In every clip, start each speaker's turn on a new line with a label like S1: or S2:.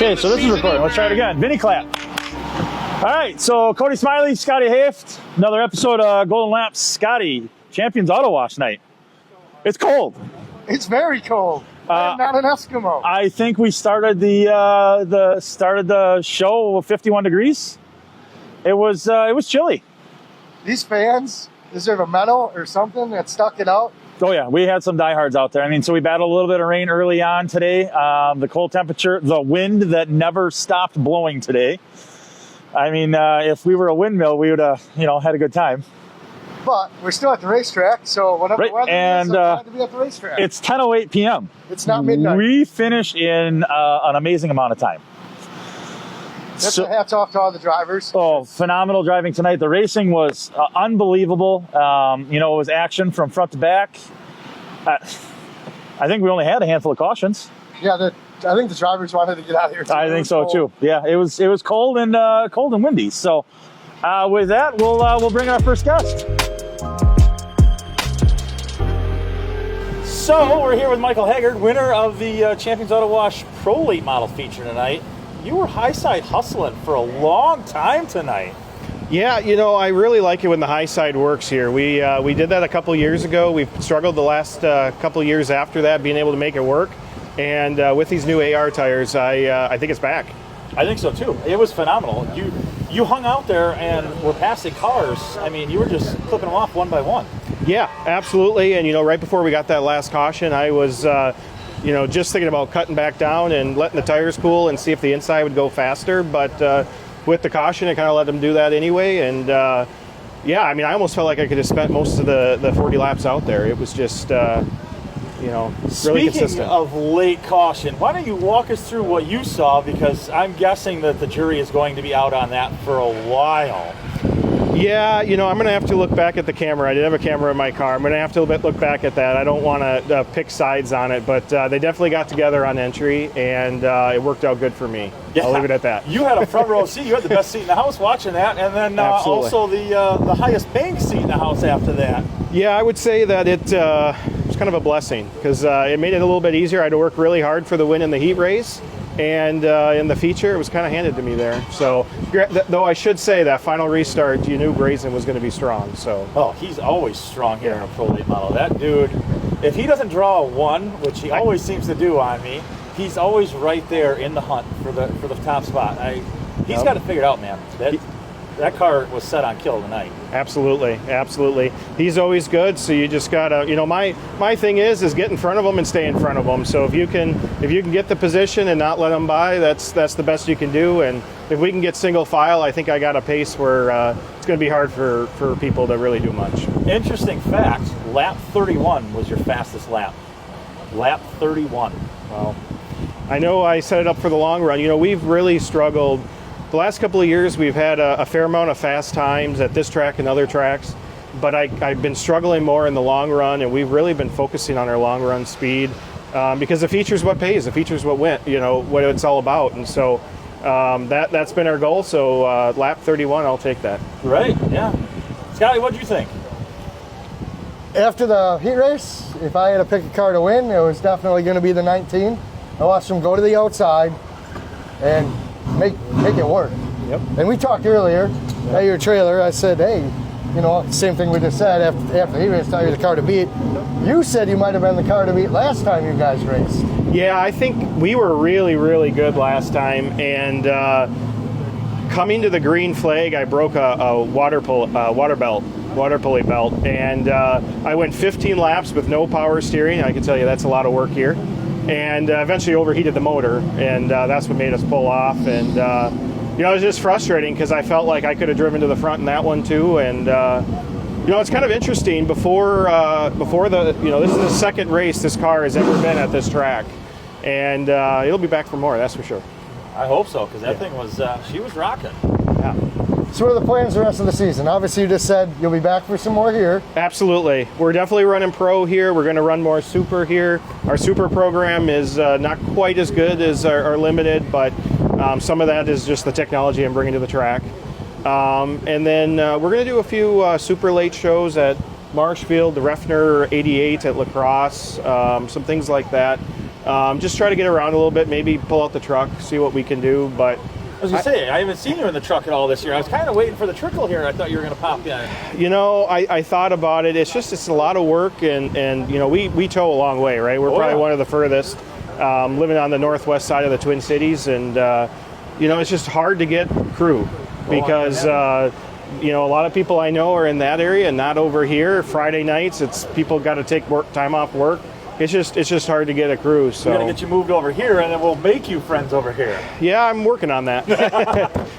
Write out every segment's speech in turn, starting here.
S1: Okay, so this is recording. Let's try it again. Vinny clap. All right, so Cody Smiley, Scotty Haft, another episode of Golden Laps. Scotty, Champions Auto Wash night. It's cold.
S2: It's very cold. I'm not an Eskimo.
S1: I think we started the show with 51 degrees. It was chilly.
S2: These fans deserve a medal or something that stuck it out.
S1: Oh yeah, we had some diehards out there. I mean, so we battled a little bit of rain early on today. The cold temperature, the wind that never stopped blowing today. I mean, if we were a windmill, we would have, had a good time.
S2: But we're still at the racetrack, so whatever weather
S1: and,
S2: is, I'm glad to be at the racetrack.
S1: It's 10:08 p.m.
S2: It's not midnight.
S1: We finished in an amazing amount of time.
S2: So, hats off to all the drivers.
S1: Oh, phenomenal driving tonight. The racing was unbelievable. It was action from front to back. I think we only had a handful of cautions.
S2: Yeah, I think the drivers wanted to get out of here too.
S1: I think so too. Yeah, it was cold and windy. So with that, we'll bring our first guest. So we're here with Michael Haggard, winner of the Champions Auto Wash Pro Late Model feature tonight. You were high side hustling for a long time tonight.
S3: Yeah, I really like it when the high side works here. We did that a couple years ago. We've struggled the last couple years after that, being able to make it work. And with these new AR tires, I think it's back.
S1: I think so too. It was phenomenal. You hung out there and were passing cars. I mean, you were just clipping them off one by one.
S3: Yeah, absolutely. And right before we got that last caution, I was just thinking about cutting back down and letting the tires cool and see if the inside would go faster. But with the caution, I kind of let them do that anyway. And I almost felt like I could have spent most of the 40 laps out there. It was just, really consistent.
S1: Speaking of late caution, why don't you walk us through what you saw? Because I'm guessing that the jury is going to be out on that for a while.
S3: Yeah, I'm going to have to look back at the camera. I did have a camera in my car. I'm going to have to look back at that. I don't want to pick sides on it, but they definitely got together on entry, and it worked out good for me. Yeah. I'll leave it at that.
S1: You had a front row seat. You had the best seat in the house watching that, and then also the highest paying seat in the house after that.
S3: Yeah, I would say that it was kind of a blessing because it made it a little bit easier. I had to work really hard for the win in the heat race. And in the feature, it was kind of handed to me there. So, though I should say that final restart, you knew Grayson was going to be strong. So,
S1: he's always strong here in a Pro Late Model. That dude, if he doesn't draw a 1, which he always seems to do on me, he's always right there in the hunt for the top spot. He's got it figured out, man. That car was set on kill tonight.
S3: Absolutely. He's always good, so you just gotta, my thing is get in front of him and stay in front of him. So if you can get the position and not let him by, that's the best you can do. And if we can get single file, I think I got a pace where it's going to be hard for people to really do much.
S1: Interesting fact: lap 31 was your fastest lap. Lap 31.
S3: Well, I know I set it up for the long run. We've really struggled. The last couple of years, we've had a fair amount of fast times at this track and other tracks, but I've been struggling more in the long run, and we've really been focusing on our long run speed because the feature's what pays, the feature's what went, what it's all about, and so that's been our goal. So lap 31, I'll take that.
S1: Right, yeah. Scotty, what do you think?
S2: After the heat race, if I had to pick a car to win, it was definitely going to be the 19. I watched him go to the outside and make it work.
S3: Yep.
S2: And we talked earlier at your trailer. I said, hey, same thing we just said after he raced, tell you the car to beat. You said you might have been the car to beat last time you guys raced.
S3: Yeah, I think we were really, really good last time. And coming to the green flag, I broke a water pulley belt, and I went 15 laps with no power steering. I can tell you that's a lot of work here. And eventually overheated the motor, and that's what made us pull off. And it was just frustrating because I felt like I could have driven to the front in that one too. And it's kind of interesting. Before this is the second race this car has ever been at this track, and it'll be back for more. That's for sure.
S1: I hope so, because that thing was she was rocking.
S2: Yeah. So what are the plans the rest of the season? Obviously, you just said you'll be back for some more here.
S3: Absolutely. We're definitely running pro here. We're going to run more super here. Our super program is not quite as good as our limited, but some of that is just the technology I'm bringing to the track. And then we're going to do a few super late shows at Marshfield, the Refner 88 at La Crosse, some things like that. just try to get around a little bit, maybe pull out the truck, see what we can do. But
S1: I was gonna say, I haven't seen you in the truck at all this year. I was kind of waiting for the trickle here. I thought you were gonna pop in.
S3: you know, I thought about it. It's a lot of work, and you know, we tow a long way, right? We're probably one of the furthest, living on the northwest side of the Twin Cities, and you know, it's just hard to get crew because you know, a lot of people I know are in that area and not over here. Friday nights, it's people got to take time off work. It's just hard to get a crew. So
S1: we're gonna get you moved over here, and then we'll make you friends over here.
S3: Yeah, I'm working on that.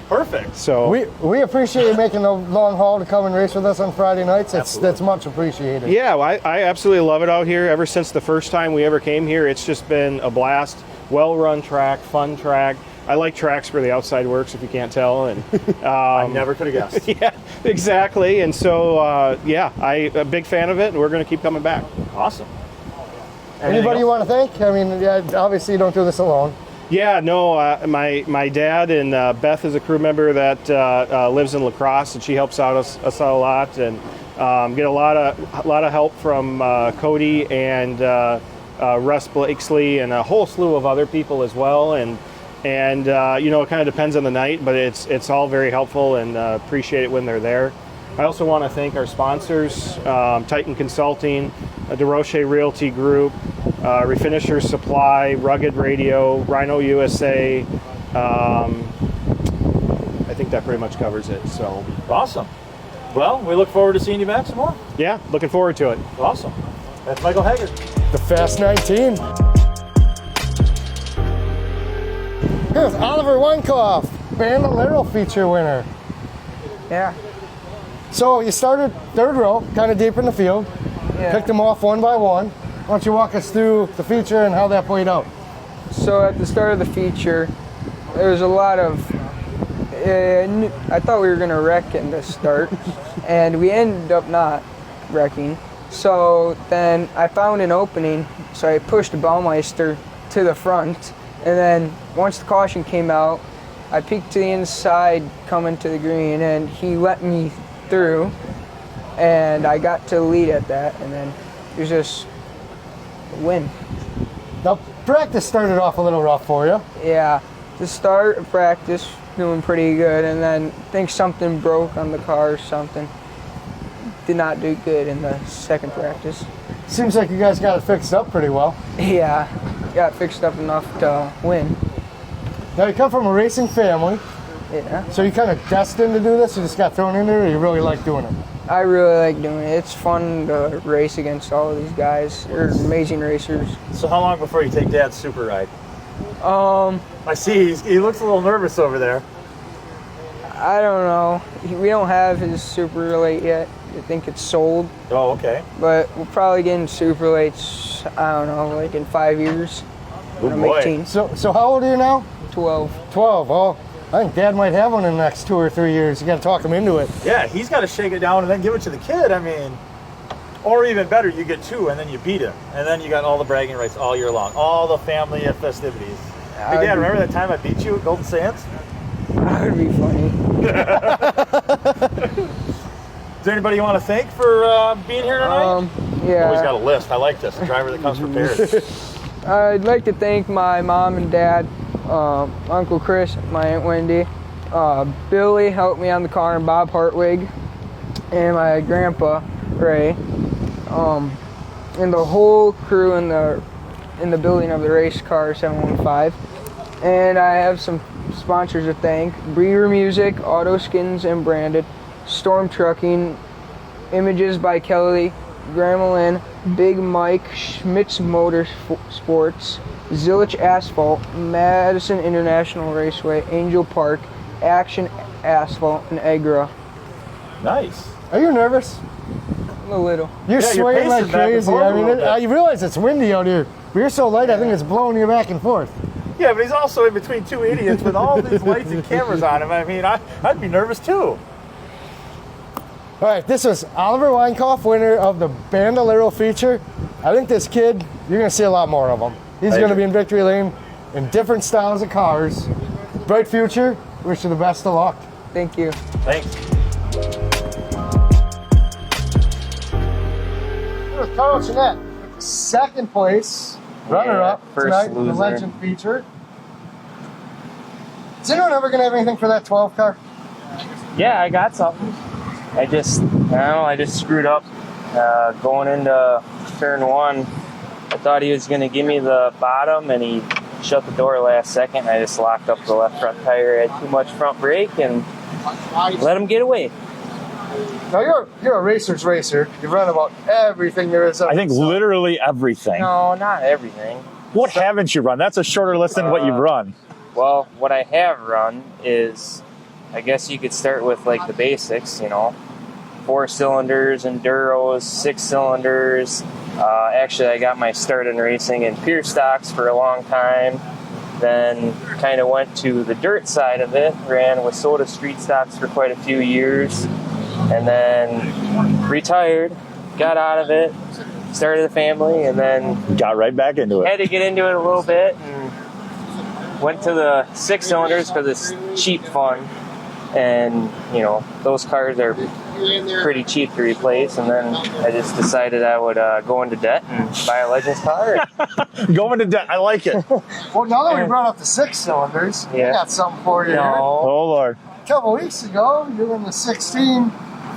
S1: Perfect.
S3: So
S2: we appreciate you making the long haul to come and race with us on Friday nights. That's much appreciated.
S3: Yeah, well, I absolutely love it out here. Ever since the first time we ever came here, it's just been a blast. Well-run track, fun track. I like tracks where the outside works, if you can't tell. And
S1: I never could have guessed.
S3: Yeah, exactly. And so yeah, I'm a big fan of it, and we're going to keep coming back.
S1: Awesome.
S2: Anybody you want to thank? I mean, obviously you don't do this alone.
S3: Yeah, no, my dad and Beth is a crew member that lives in La Crosse, and she helps out us out a lot, and get a lot of help from Cody and Russ Blakesley and a whole slew of other people as well, and you know, it kind of depends on the night, but it's all very helpful, and appreciate it when they're there. I also want to thank our sponsors, Titan Consulting, DeRoche Realty Group, Refinisher Supply, Rugged Radio, Rhino USA. I think that pretty much covers it. So
S1: awesome. Well, we look forward to seeing you back some more.
S3: Yeah, looking forward to it.
S1: Awesome. That's Michael Haggard.
S2: The Fast 19. Here's Oliver Weinkoff, Bandolero feature winner.
S4: Yeah.
S2: So you started third row, kind of deep in the field.
S4: Yeah.
S2: Picked them off one by one. Why don't you walk us through the feature and how that played out?
S4: So at the start of the feature, there was a lot of. I thought we were gonna wreck in the start, and we ended up not wrecking. So then I found an opening, so I pushed Baumeister to the front, and then once the caution came out, I peeked to the inside coming to the green, and he let me through, and I got to lead at that, and then it was just a win.
S2: Now, practice started off a little rough for you.
S4: Yeah, the start of practice doing pretty good, and then I think something broke on the car or something. Did not do good in the second practice.
S2: Seems like you guys got it fixed up pretty well.
S4: Yeah, got fixed up enough to win.
S2: Now you come from a racing family,
S4: Yeah,
S2: so you kind of destined to do this. You just got thrown into it, or you really like doing it?
S4: I really like doing it. It's fun to race against all of these guys. They're amazing racers.
S1: So how long before you take Dad's super ride? I see he looks a little nervous over there.
S4: I don't know. We don't have his super late yet. I think it's sold,
S1: Oh, okay.
S4: but we'll probably get in super lates, I don't know, like in 5 years.
S1: Good
S4: When I'm
S1: boy.
S4: 18,
S2: So how old are you now?
S4: 12.
S2: 12. Oh, I think Dad might have one in the next 2 or 3 years. You got to talk him into it.
S1: Yeah, he's got to shake it down and then give it to the kid. I mean, or even better, you get 2 and then you beat him, and then you got all the bragging rights all year long, all the family festivities. Hey, Dad, remember that time I beat you at Golden Sands?
S4: That would be funny.
S1: Is there anybody you want to thank for being here tonight?
S4: Yeah.
S1: Always got a list. I like this. A driver that comes prepared.
S4: I'd like to thank my mom and dad, Uncle Chris, my Aunt Wendy, Billy helped me on the car, and Bob Hartwig, and my grandpa Ray, and the whole crew in the building of the race car 715. And I have some sponsors to thank: Breeder Music, Auto Skins and Branded, Storm Trucking, Images by Kelly, Grandma Lynn, Big Mike, Schmitz Motorsports, Zillich Asphalt, Madison International Raceway, Angel Park, Action Asphalt, and Agra.
S1: Nice.
S2: Are you nervous?
S4: A little.
S2: You're
S1: Yeah, you're
S2: swaying like
S1: pacing back and
S2: crazy.
S1: forth
S2: I
S1: a
S2: mean,
S1: little bit.
S2: you realize it's windy out here, but you're so light, I think it's blowing you back and forth.
S1: Yeah, but he's also in between 2 idiots with all these lights and cameras on him. I mean, I'd be nervous too.
S2: All right, this was Oliver Weinkoff, winner of the Bandolero feature. I think this kid, you're going to see a lot more of him. He's going to be in victory lane in different styles of cars. Bright future. Wish you the best of luck.
S4: Thank you.
S1: Thanks.
S2: Here's Carl Jeanette. Second place runner-up
S5: first
S2: tonight in the
S5: loser.
S2: Legend feature. Is anyone ever going to have anything for that 12 car?
S5: Yeah, I got something. I don't know, I just screwed up going into turn 1. I thought he was going to give me the bottom, and he shut the door last second. I just locked up the left front tire. I had too much front brake and let him get away.
S2: Now, you're a racer's racer. You run about everything there is.
S1: I think literally everything.
S5: No, not everything.
S1: What haven't you run? That's a shorter list than what you've run.
S5: Well, what I have run is, I guess you could start with like the basics, 4 cylinders, enduros, 6 cylinders. Actually, I got my start in racing in pure stocks for a long time. Then kind of went to the dirt side of it, ran with Soda Street stocks for quite a few years, and then retired, got out of it, started a family, and then
S1: Got right back into
S5: had
S1: it.
S5: to get into it a little bit, and went to the 6 cylinders because it's cheap fun, and those cars are pretty cheap to replace. And then I just decided I would go into debt and buy a Legends car.
S1: Going to debt. I like it.
S2: Well, now that we brought up the 6 cylinders, we
S5: Yeah.
S2: got something for you. Here.
S5: No,
S1: Oh, Lord.
S2: A couple weeks ago, you were in the 16,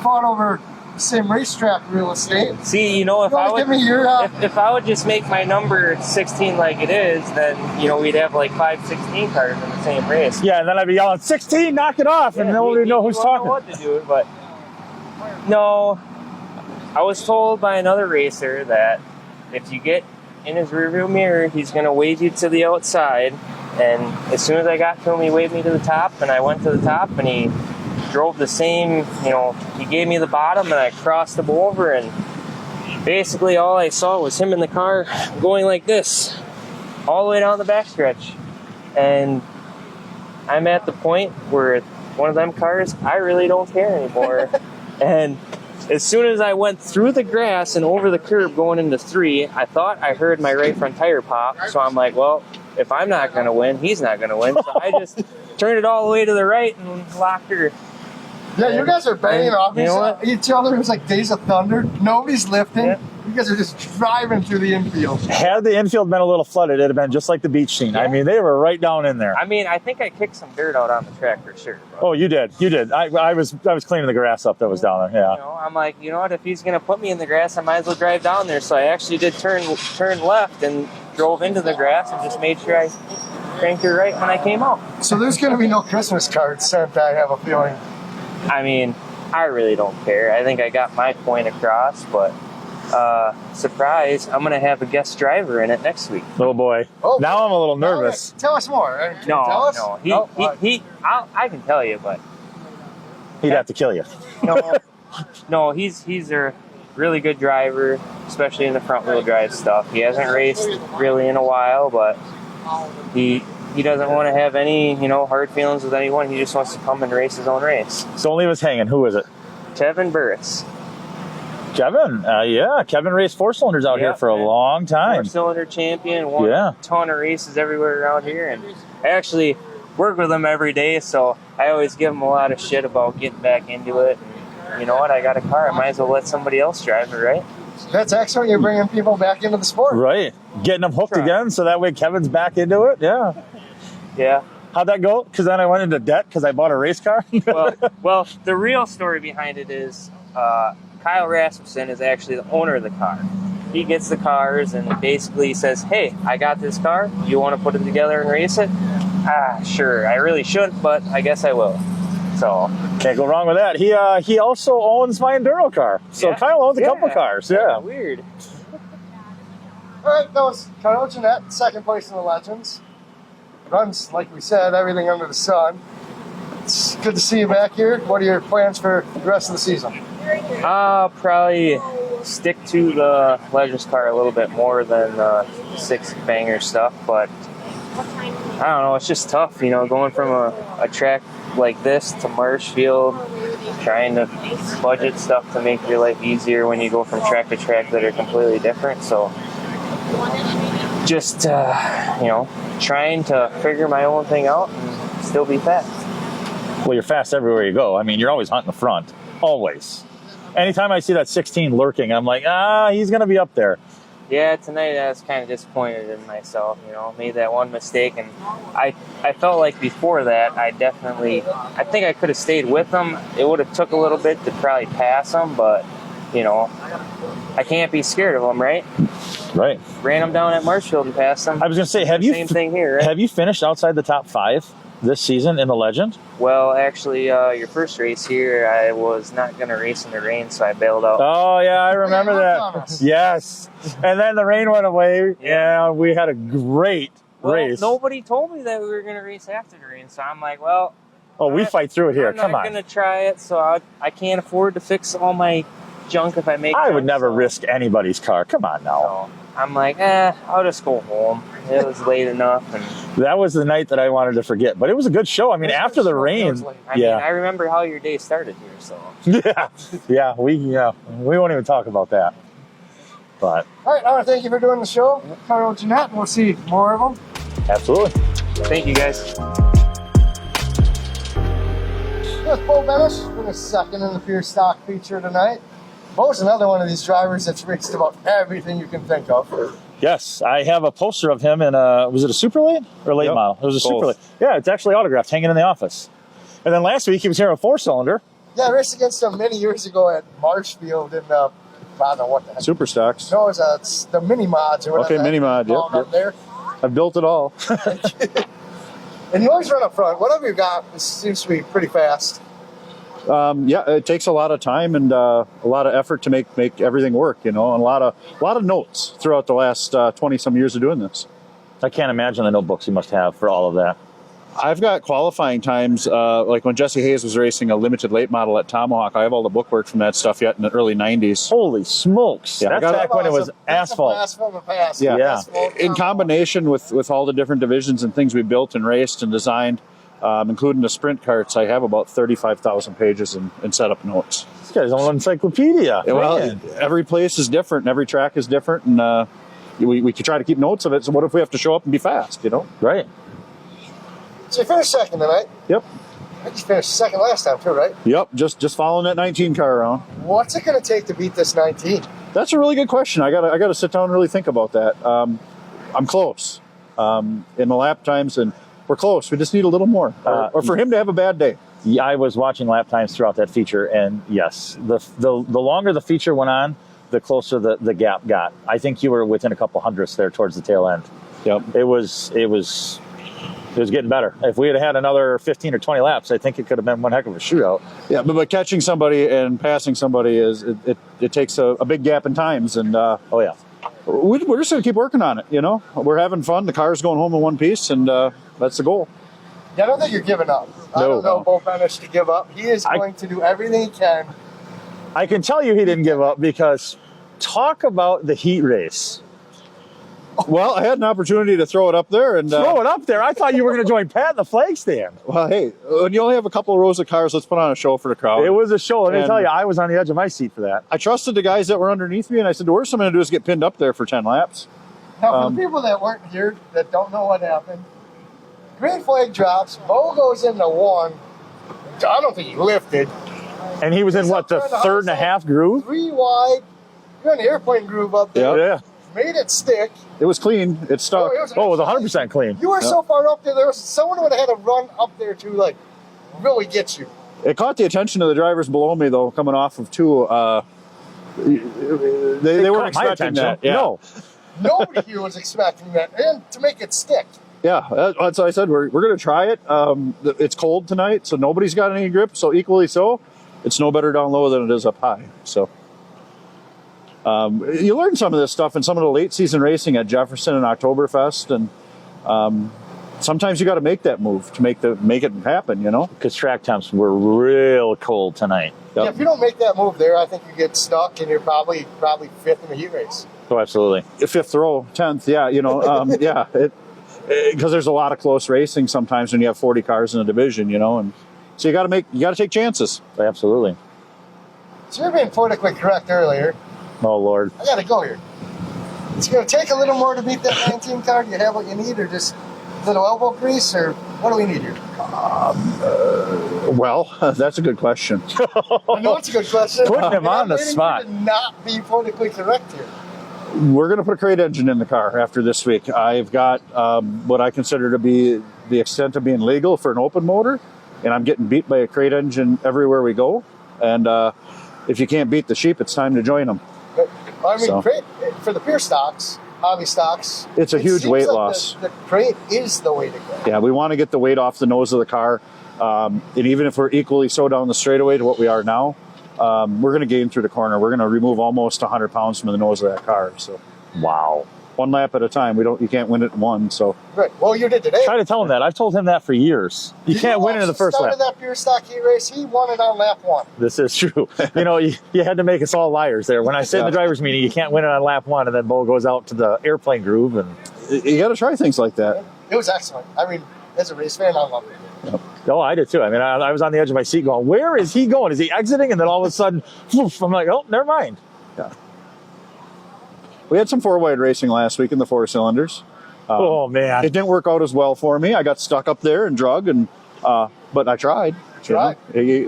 S2: fought over the same racetrack real estate.
S5: see, if
S2: You
S5: I
S2: want to give
S5: would.
S2: me your...
S5: If I would just make my number 16 like it is, then we'd have like 5 16 cars in the same race.
S1: Yeah, and then I'd be yelling, 16, knock it off, and nobody would know who's
S5: you won't
S1: talking.
S5: know what to do, but no, I was told by another racer that if you get in his rearview mirror, he's going to wave you to the outside. And as soon as I got to him, he waved me to the top, and I went to the top, and he drove the same, he gave me the bottom, and I crossed him over, and basically all I saw was him in the car going like this all the way down the backstretch. And I'm at the point where one of them cars, I really don't care anymore. And as soon as I went through the grass and over the curb going into 3, I thought I heard my right front tire pop. So I'm like, well, if I'm not going to win, he's not going to win. So I just turned it all the way to the right and locked her.
S2: Yeah, you guys are banging off
S5: You know what?
S2: each other. It was like Days of Thunder. Nobody's lifting.
S5: Yeah.
S2: You guys are just driving through the infield.
S1: Had the infield been a little flooded, it'd have been just like the beach scene. I mean, they were right down in there.
S5: I mean, I think I kicked some dirt out on the track for sure. Bro.
S1: Oh, you did. You did. I was cleaning the grass up that was down there. Yeah.
S5: I'm like, what? If he's going to put me in the grass, I might as well drive down there. So I actually did turn left and drove into the grass and just made sure I cranked her right when I came out.
S2: So there's going to be no Christmas cards sent, I have a feeling.
S5: I mean, I really don't care. I think I got my point across, but surprise, I'm going to have a guest driver in it next week.
S1: Oh, boy.
S2: Oh,
S1: Now I'm a little nervous.
S2: Tell us more. Can you tell us?
S5: No. I can tell you, but
S1: He'd have to kill you.
S5: no, he's a really good driver, especially in the front wheel drive stuff. He hasn't raced really in a while, but he doesn't want to have any, hard feelings with anyone. He just wants to come and race his own race.
S1: So only was hanging. Who is it?
S5: Kevin Burris.
S1: Kevin. Yeah. Kevin raced 4 cylinders out here for a long time.
S5: 4-cylinder champion, won
S1: Yeah.
S5: a ton of races everywhere around here. And I actually work with him every day, so I always give him a lot of shit about getting back into it. And you know what? I got a car. I might as well let somebody else drive it, right?
S2: That's excellent. You're bringing people back into the sport.
S1: Right. Getting them hooked
S5: Try.
S1: again so that way Kevin's back into it. Yeah.
S5: Yeah.
S1: How'd that go? Because then I went into debt because I bought a race car.
S5: Well, the real story behind it is Kyle Rasmussen is actually the owner of the car. He gets the cars and basically says, hey, I got this car. You want to put it together and race it? Sure. I really shouldn't, but I guess I will. So
S1: Can't go wrong with that. He also owns my Enduro car. So
S5: Yeah.
S1: Kyle owns a couple cars. Yeah.
S5: Weird.
S2: All right, that was Kyle Jeanette, second place in the Legends. Runs, like we said, everything under the sun. It's good to see you back here. What are your plans for the rest of the season?
S5: I'll probably stick to the Legends car a little bit more than the 6 banger stuff, but I don't know, it's just tough, going from a track like this to Marshfield, trying to budget stuff to make your life easier when you go from track to track that are completely different. So just, trying to figure my own thing out and still be fast.
S1: Well, you're fast everywhere you go. I mean, you're always hunting the front. Always. Anytime I see that 16 lurking, I'm like, he's going to be up there.
S5: Yeah, tonight I was kind of disappointed in myself. You know, made that one mistake, and I felt like before that I think I could have stayed with him. It would have took a little bit to probably pass him, but you know, I can't be scared of him, right?
S1: Right.
S5: Ran him down at Marshfield and passed him.
S1: I was going to say, same
S5: thing here, right?
S1: Have you finished outside the top 5 this season in the Legend?
S5: Well, actually, your first race here, I was not going to race in the rain, so I bailed out.
S1: Oh, yeah, I remember that. Yes. And then the rain went away, and we had a great race.
S5: Nobody told me that we were going to race after the rain, so I'm like, well...
S1: Oh, we fight through it here. Come on.
S5: I'm not going to try it, so I can't afford to fix all my junk if I make
S1: I would never risk anybody's car. Come on now.
S5: So I'm like, I'll just go home. It was late enough. And
S1: that was the night that I wanted to forget. But it was a good show. I mean, after the rain.
S5: I mean, I remember how your day started here, so.
S1: We won't even talk about that. But.
S2: All right, Howard, thank you for doing the show. Carl Jeanette, we'll see more of them.
S1: Absolutely.
S5: Thank you, guys.
S2: Yes, Bo Benes for the second in the Pure Stock feature tonight. Bo's another one of these drivers that's raced about everything you can think of.
S1: Yes, I have a poster of him in was it a super late or late model? It was a super late. Yeah, it's actually autographed, hanging in the office. And then last week he was here in a 4-cylinder.
S2: Yeah, I raced against him many years ago at Marshfield in I don't know what the heck.
S6: Super stocks.
S2: No, it's the mini mods or whatever.
S6: Okay, mini mod. Yep.
S2: Up there.
S6: I've built it all.
S2: And you always run up front. Whatever you got, it seems to be pretty fast.
S6: Yeah, it takes a lot of time and a lot of effort to make everything work, you know, and a lot of notes throughout the last 20 some years of doing this.
S1: I can't imagine the notebooks you must have for all of that.
S6: I've got qualifying times, like when Jesse Hayes was racing a limited late model at Tomahawk. I have all the bookwork from that stuff yet in the early 90s.
S1: Holy smokes.
S6: Yeah,
S1: that's back when it was asphalt.
S2: Asphalt and pass.
S6: Yeah.
S2: Asphalt,
S6: In combination with all the different divisions and things we built and raced and designed, including the sprint carts, I have about 35,000 pages in setup notes.
S1: This guy's on an encyclopedia.
S6: Well, every place is different and every track is different, and we could try to keep notes of it. So what if we have to show up and be fast, you know?
S1: Right.
S2: So you finished second tonight.
S6: Yep.
S2: I think you finished second last time too, right?
S6: Yep, just following that 19 car around.
S2: What's it going to take to beat this 19?
S6: That's a really good question. I gotta sit down and really think about that. I'm close in the lap times, and we're close. We just need a little more, or for him to have a bad day.
S1: Yeah, I was watching lap times throughout that feature, and yes, the longer the feature went on, the closer the gap got. I think you were within a couple hundredths there towards the tail end.
S6: Yep.
S1: It was getting better. If we had had another 15 or 20 laps, I think it could have been one heck of a shootout.
S6: Yeah, but catching somebody and passing somebody it takes a big gap in times, and
S1: oh yeah,
S6: we're just going to keep working on it. You know, we're having fun. The car's going home in one piece, and that's the goal.
S2: Yeah, I don't think you're giving up. I don't know Bo Benes to give up. He is going to do everything he can.
S1: I can tell you he didn't give up, because talk about the heat race.
S6: Well, I had an opportunity to throw it up there. And
S1: throw it up there? I thought you were going to join Pat in the flag stand.
S6: Well, hey, when you only have a couple of rows of cars, let's put on a show for the crowd.
S1: It was a show. Let me tell you, I was on the edge of my seat for that.
S6: I trusted the guys that were underneath me, and I said, the worst I'm going to do is get pinned up there for 10 laps.
S2: Now, for the people that weren't here, that don't know what happened, green flag drops, Bo goes into one. I don't think he lifted.
S1: And he was in, what, the third and a half groove?
S2: 3 wide. You're in the airplane groove up there.
S1: Yeah.
S2: Made it stick.
S6: It was clean. It stuck.
S1: It was 100% clean.
S2: You were so far up there, someone would have had to run up there to, like, really get you.
S6: It caught the attention of the drivers below me, though, coming off of 2. They weren't expecting that. Yeah.
S1: No.
S2: Nobody here was expecting that. And to make it stick.
S6: Yeah, that's what I said. We're going to try it. It's cold tonight, so nobody's got any grip. So equally so, it's no better down low than it is up high. So you learn some of this stuff in some of the late season racing at Jefferson and Oktoberfest, and sometimes you got to make that move to make it happen. You know,
S1: because track temps were real cold tonight.
S2: Yep. Yeah, if you don't make that move there, I think you get stuck, and you're probably 5th in the heat race.
S1: Oh, absolutely.
S6: 5th row, 10th. Yeah, you know, yeah. Because there's a lot of close racing sometimes when you have 40 cars in a division, you know, and so you got to take chances.
S1: Absolutely.
S2: So you're being politically correct earlier.
S1: Oh Lord.
S2: I got to go here. It's going to take a little more to beat that 19 car. Do you have what you need, or just a little elbow grease, or what do we need here?
S6: Well, that's a good question.
S2: I know it's a good question.
S1: Putting him on the spot.
S2: To not be politically correct here.
S6: We're going to put a crate engine in the car after this week. I've got what I consider to be the extent of being legal for an open motor, and I'm getting beat by a crate engine everywhere we go. And if you can't beat the sheep, it's time to join them.
S2: But, I mean, crate, for the pure stocks, hobby stocks,
S6: it's a huge weight loss.
S2: The crate is the way to go.
S6: Yeah, we want to get the weight off the nose of the car. And even if we're equally so down the straightaway to what we are now, we're going to gain through the corner. We're going to remove almost 100 pounds from the nose of that car. So,
S1: Wow.
S6: one lap at a time. You can't win it in one. So,
S2: Right. Well, you did today.
S1: Try to tell him that. I've told him that for years. You can't win it in the first lap.
S2: Started that pure stock heat race. He won it on lap 1.
S1: This is true. You had to make us all liars there. When I said in the driver's meeting, you can't win it on lap 1, and then Bo goes out to the airplane groove. And
S6: you got to try things like that.
S2: It was excellent. I mean, as a race fan, I love it.
S1: oh, I did too. I mean, I was on the edge of my seat going, where is he going? Is he exiting? And then all of a sudden, poof, I'm like, oh, never mind.
S6: Yeah. We had some 4-wide racing last week in the 4 cylinders.
S1: Oh, man.
S6: It didn't work out as well for me. I got stuck up there and drug, but I tried.
S2: Tried.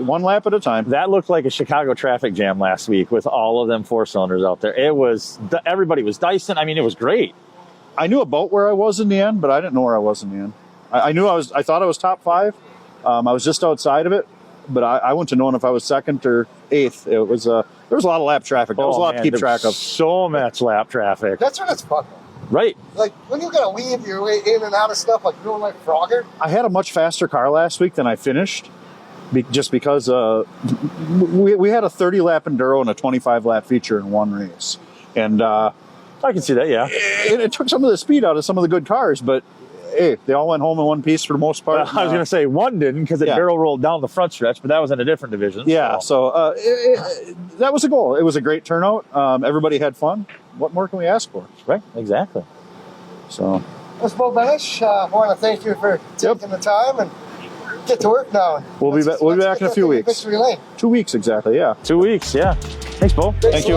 S6: One lap at a time.
S1: That looked like a Chicago traffic jam last week with all of them 4 cylinders out there. It was, everybody was dicing. I mean, it was great.
S6: I knew about where I was in the end, but I didn't know where I was in the end. I thought I was top 5. I was just outside of it, but I went to knowing if I was 2nd or 8th. It was there was a lot of lap traffic. There was a lot to keep track of.
S1: So much lap traffic.
S2: That's when it's fun.
S1: Right.
S2: Like, when you got to weave your way in and out of stuff, like doing like Frogger.
S6: I had a much faster car last week than I finished, just because we had a 30-lap enduro and a 25-lap feature in one race. And
S1: I can see that, yeah.
S6: it took some of the speed out of some of the good cars, but hey, they all went home in one piece for the most part.
S1: I was going to say one didn't because it barrel rolled down the front stretch, but that was in a different division.
S6: Yeah, so that was a goal. It was a great turnout. Everybody had fun. What more can we ask for?
S1: Right, exactly.
S6: So,
S2: That's Bo Benish. I want to thank you for taking the time and get to work now.
S6: We'll be back in a few weeks.
S2: Victory Lane.
S6: 2 weeks exactly, yeah.
S1: 2 weeks, yeah. Thanks, Bo.
S2: Thanks
S6: Thank you.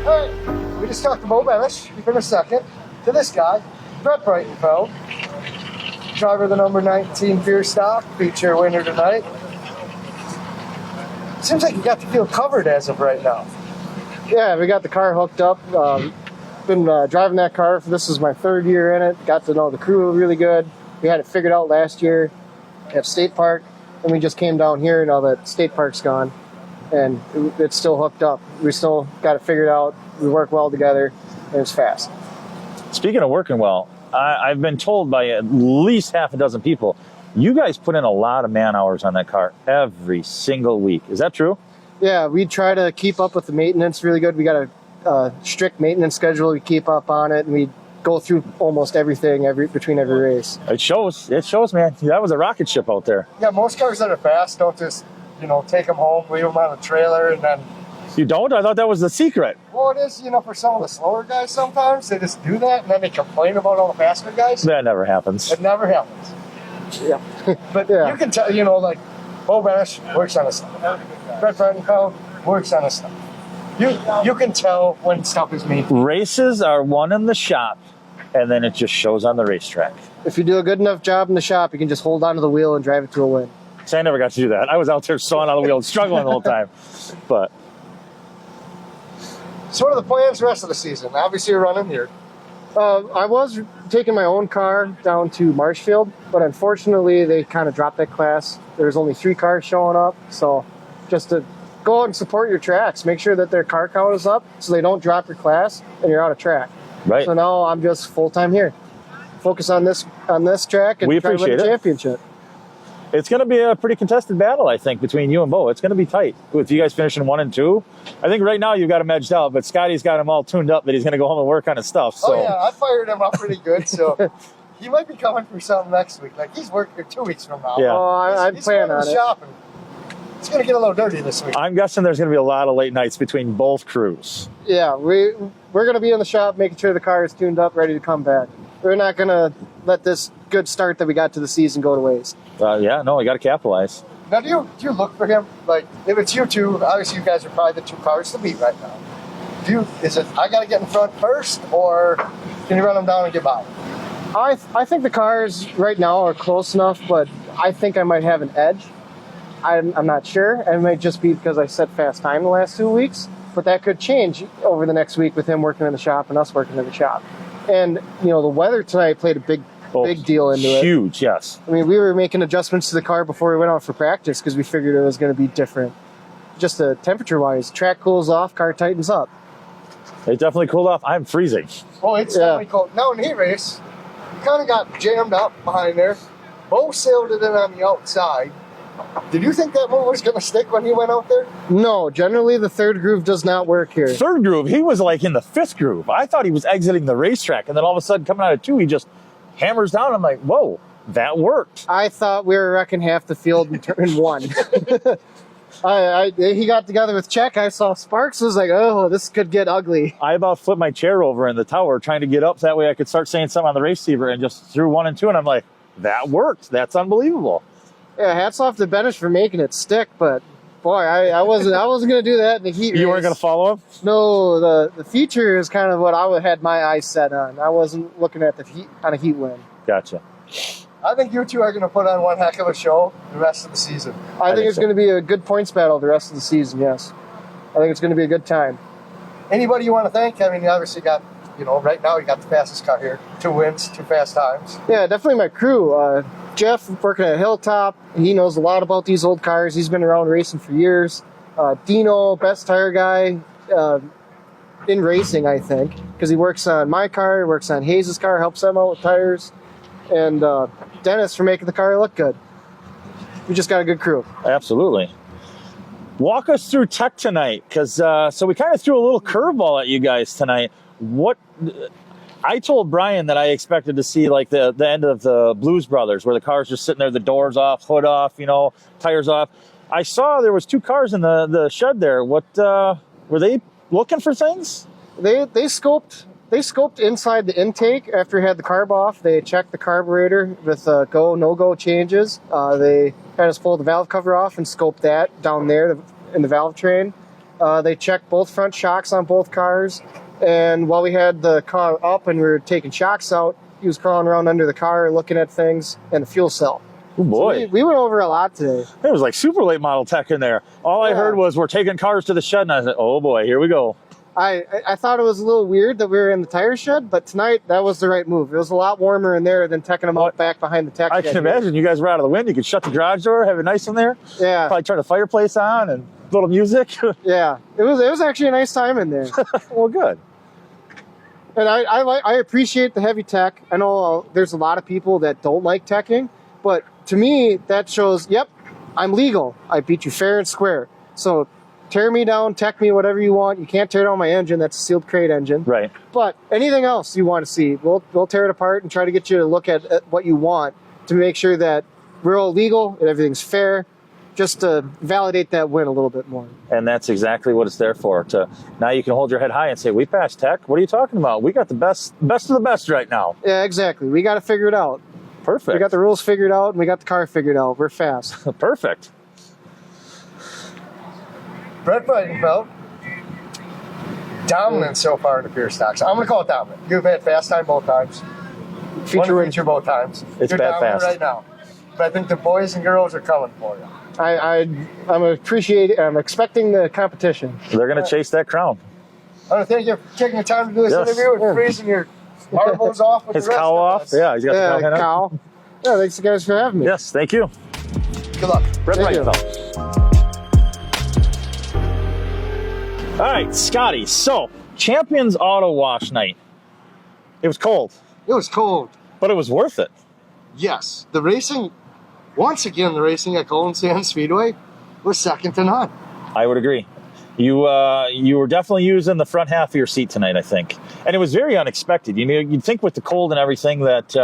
S2: All right, we just talked to Bo Benish for a second. To this guy, Brett Breitenfeld, driver of the number 19 Pure Stock, feature winner tonight. Seems like you got the field covered as of right now.
S7: Yeah, we got the car hooked up. Been driving that car. This is my 3rd year in it. Got to know the crew really good. We had it figured out last year at State Park, and we just came down here now that State Park's gone, and it's still hooked up. We still got it figured out. We work well together, and it's fast.
S1: Speaking of working well, I've been told by at least half a dozen people, you guys put in a lot of man hours on that car every single week. Is that true?
S7: Yeah, we try to keep up with the maintenance really good. We got a strict maintenance schedule. We keep up on it, and we go through almost everything between every race.
S1: It shows. It shows, man. That was a rocket ship out there.
S2: Yeah, most cars that are fast don't just, take them home, leave them on a trailer, and then...
S1: You don't? I thought that was the secret.
S2: Well, it is, for some of the slower guys sometimes. They just do that, and then they complain about all the faster guys.
S1: That never happens.
S2: It never happens.
S7: Yeah.
S2: But
S7: Yeah.
S2: you can tell, like, Bo Benish works on his stuff. Brett Breitenfeld works on his stuff. You can tell when stuff is made.
S1: Races are won in the shop, and then it just shows on the racetrack.
S7: If you do a good enough job in the shop, you can just hold onto the wheel and drive it to a win.
S1: See, I never got to do that. I was out there sawing on the wheel and struggling the whole time. But
S2: So what are the plans the rest of the season? Obviously, you're running here.
S7: I was taking my own car down to Marshfield, but unfortunately they kind of dropped that class. There's only 3 cars showing up, so just to go out and support your tracks, make sure that their car count is up so they don't drop your class and you're out of track.
S1: right.
S7: So now I'm just full-time here. Focus on this track and
S1: We
S7: try to win
S1: appreciate
S7: a
S1: it.
S7: championship.
S1: It's going to be a pretty contested battle, I think, between you and Bo. It's going to be tight. With you guys finishing 1 and 2, I think right now you've got him edged out, but Scotty's got him all tuned up that he's going to go home and work on his stuff. So.
S2: Oh, yeah, I fired him up pretty good, so he might be coming for something next week. Like, he's working 2 weeks from now.
S1: Yeah.
S7: Oh, I'd
S2: He's
S7: plan
S2: going to
S7: on
S2: the
S7: it.
S2: shop, and it's going to get a little dirty this week.
S1: I'm guessing there's going to be a lot of late nights between both crews.
S7: Yeah, we're going to be in the shop making sure the car is tuned up, ready to come back. We're not going to let this good start that we got to the season go to waste.
S1: Yeah, no, we got to capitalize.
S2: Now, do you look for him? Like, if it's you two, obviously you guys are probably the 2 cars to beat right now. Is it I got to get in front first, or can you run them down and get by?
S7: I think the cars right now are close enough, but I think I might have an edge. I'm not sure. It might just be because I set fast time the last 2 weeks. but that could change over the next week with him working in the shop and us working in the shop. And, you know, the weather tonight played a big deal into it.
S1: Huge, yes.
S7: I mean, we were making adjustments to the car before we went out for practice because we figured it was going to be different. Just temperature-wise, track cools off, car tightens up.
S1: It definitely cooled off. I'm freezing.
S2: Oh, it's definitely cold. Now in heat race, you kind of got jammed up behind there. Bo sailed it in on the outside. Did you think that one was going to stick when he went out there?
S7: No, generally the third groove does not work here.
S1: Third groove, he was like in the fifth groove. I thought he was exiting the racetrack, and then all of a sudden coming out of 2, he just hammers down. I'm like, whoa, that worked.
S7: I thought we were wrecking half the field in turn 1. He got together with Czech. I saw sparks. I was like, oh, this could get ugly.
S1: I about flipped my chair over in the tower trying to get up. That way I could start saying something on the receiver, and just threw 1 and 2, and I'm like, that worked. That's unbelievable.
S7: Yeah, hats off to Benish for making it stick, but boy, I wasn't going to do that in the heat race.
S1: You weren't going to follow him?
S7: No, the feature is kind of what I had my eyes set on. I wasn't looking at the heat on a heat win.
S1: Gotcha.
S2: I think you two are going to put on one heck of a show the rest of the season.
S7: I think it's going to be a good points battle the rest of the season, yes. I think it's going to be a good time.
S2: Anybody you want to thank? I mean, you obviously got, you know, right now you got the fastest car here. 2 wins, 2 fast times.
S7: Yeah, definitely my crew. Jeff, working at Hilltop, he knows a lot about these old cars. He's been around racing for years. Dino, best tire guy in racing, I think, because he works on my car, works on Hayes' car, helps them out with tires. And Dennis for making the car look good. We just got a good crew.
S1: Absolutely. Walk us through tech tonight, because so we kind of threw a little curveball at you guys tonight. What I told Brian that I expected to see like the end of the Blues Brothers, where the car's just sitting there, the doors off, hood off, you know, tires off. I saw there was 2 cars in the shed there. What were they looking for things?
S7: They scoped inside the intake after we had the carb off. They checked the carburetor with go, no-go changes. They had us pull the valve cover off and scoped that down there in the valve train. They checked both front shocks on both cars. And while we had the car up and we were taking shocks out, he was crawling around under the car looking at things and the fuel cell.
S1: Oh boy.
S7: So we went over a lot today.
S1: It was like super late model tech in there. All I heard was we're taking cars to the shed, and I said, oh boy, here we go.
S7: I thought it was a little weird that we were in the tire shed, but tonight that was the right move. It was a lot warmer in there than teching them out back behind the tech
S1: I
S7: shed.
S1: can imagine you guys were out of the wind. You could shut the garage door, have it nice in there.
S7: Yeah.
S1: Probably turn the fireplace on and a little music.
S7: Yeah. It was actually a nice time in there.
S1: Well, good.
S7: And I appreciate the heavy tech. I know there's a lot of people that don't like teching, but to me, that shows, yep, I'm legal. I beat you fair and square. So tear me down, tech me, whatever you want. You can't tear down my engine. That's a sealed crate engine.
S1: Right.
S7: But anything else you want to see, we'll tear it apart and try to get you to look at what you want to make sure that we're all legal and everything's fair, just to validate that win a little bit more.
S1: And that's exactly what it's there for. Now you can hold your head high and say, we passed tech. What are you talking about? We got the best of the best right now.
S7: Yeah, exactly. We got to figure it out.
S1: Perfect.
S7: We got the rules figured out and we got the car figured out. We're fast.
S1: Perfect.
S2: Brett Breitenfeld, dominant so far in the pure stocks. I'm going to call it dominant. You've had fast time both times. Feature both times.
S1: It's
S2: You're
S1: bad
S2: dominant
S1: fast
S2: right now. But I think the boys and girls are coming for you.
S7: I'm expecting the competition.
S1: They're going to chase that crown.
S2: I want to thank you for taking the time to do this
S1: Yes.
S2: interview and freezing your marbles off with
S1: His
S2: the rest
S1: cowl
S2: of
S1: off.
S2: us.
S1: Yeah, he's got the cowl head up.
S7: Cow. Yeah, thanks you guys for having me.
S1: Yes, thank you.
S2: Good luck.
S1: Brett
S7: Thank you.
S1: Breitenfeld. All right, Scotty. So, Champions Auto Wash night. It was cold,
S2: It was cold.
S1: but it was worth it.
S2: Yes. The racing, once again, the racing at Golden Sands Speedway was second to none.
S1: I would agree. You were definitely using the front half of your seat tonight, I think, and it was very unexpected. You'd think with the cold and everything that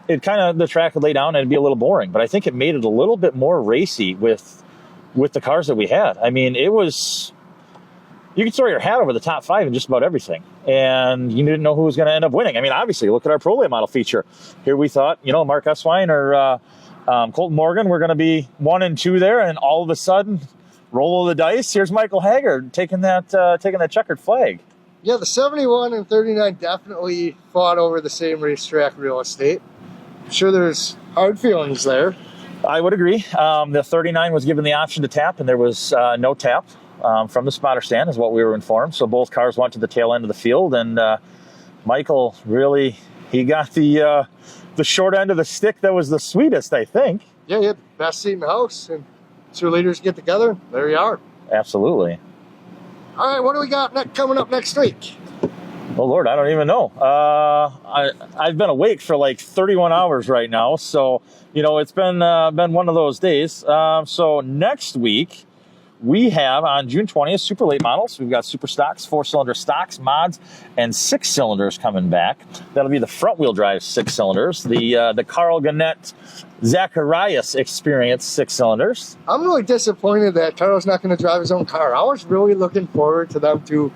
S1: it kind of the track would lay down and it'd be a little boring, but I think it made it a little bit more racy with the cars that we had. I mean, it was. You could throw your hat over the top 5 in just about everything, and you didn't know who was going to end up winning. I mean, obviously, look at our Pro Late model feature. Here we thought, Mark Eswine or Colton Morgan were going to be 1 and 2 there, and all of a sudden, roll of the dice. Here's Michael Haggard taking that checkered flag.
S2: Yeah, the 71 and 39 definitely fought over the same racetrack real estate. I'm sure there's hard feelings there.
S1: I would agree. The 39 was given the option to tap, and there was no tap. from the spotter stand, is what we were informed. So both cars went to the tail end of the field, and Michael really, he got the short end of the stick that was the sweetest, I think.
S2: Yeah, he had the best seat in the house, and two leaders get together. There you are.
S1: Absolutely.
S2: All right, what do we got coming up next week?
S1: Oh Lord, I don't even know. I've been awake for like 31 hours right now, so it's been one of those days. So next week we have on June 20th super late models. We've got super stocks, 4-cylinder stocks, mods, and 6 cylinders coming back. That'll be the front wheel drive 6 cylinders, the Carl Gannett Zacharias Experience 6 cylinders.
S2: I'm really disappointed that Carl's not going to drive his own car. I was really looking forward to them to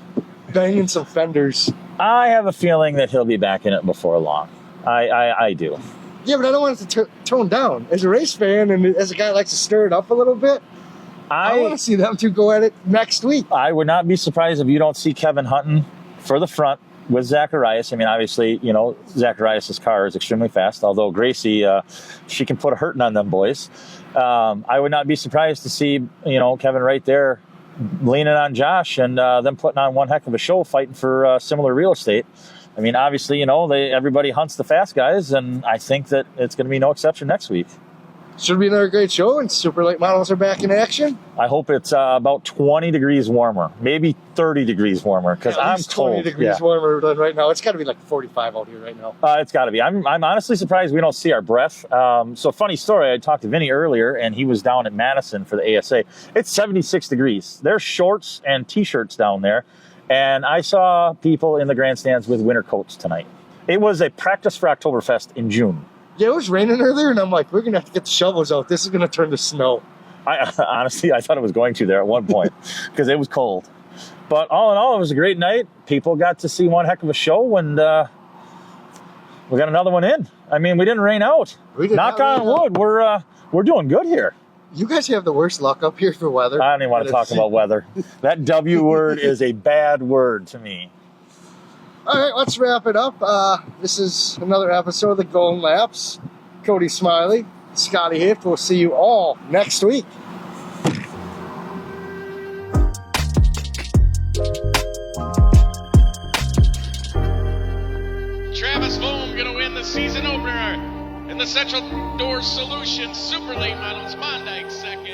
S2: banging some fenders.
S1: I have a feeling that he'll be back in it before long. I do.
S2: Yeah, but I don't want it to tone down. As a race fan and as a guy who likes to stir it up a little bit, I want to see them two go at it next week.
S1: I would not be surprised if you don't see Kevin Hutton for the front with Zacharias. I mean, obviously, Zacharias' car is extremely fast, although Gracie, she can put a hurting on them boys. I would not be surprised to see, Kevin right there leaning on Josh and them putting on one heck of a show fighting for similar real estate. I mean, obviously, everybody hunts the fast guys, and I think that it's going to be no exception next week.
S2: Should be another great show, and super late models are back in action.
S1: I hope it's about 20 degrees warmer, maybe 30 degrees warmer, because I'm cold.
S2: 20 degrees warmer than right now. It's got to be like 45 out here right now.
S1: It's got to be. I'm honestly surprised we don't see our breath. So funny story, I talked to Vinny earlier, and he was down at Madison for the ASA. It's 76 degrees. There's shorts and T-shirts down there, and I saw people in the grandstands with winter coats tonight. It was a practice for Oktoberfest in June.
S2: Yeah, it was raining earlier, and I'm like, we're going to have to get the shovels out. This is going to turn to snow.
S1: Honestly, I thought it was going to there at one point because it was cold. But all in all, it was a great night. People got to see one heck of a show, and we got another one in. I mean, we didn't rain out. Knock on wood, we're doing good here.
S2: You guys have the worst luck up here for weather.
S1: I don't even want to talk about weather. That W word is a bad word to me.
S2: All right, let's wrap it up. This is another episode of the Golden Laps. Cody Smiley, Scotty Hift. We'll see you all next week.
S8: Travis Bohm going to win the season opener in the Central Door Solutions Super Late Models. Mondike second.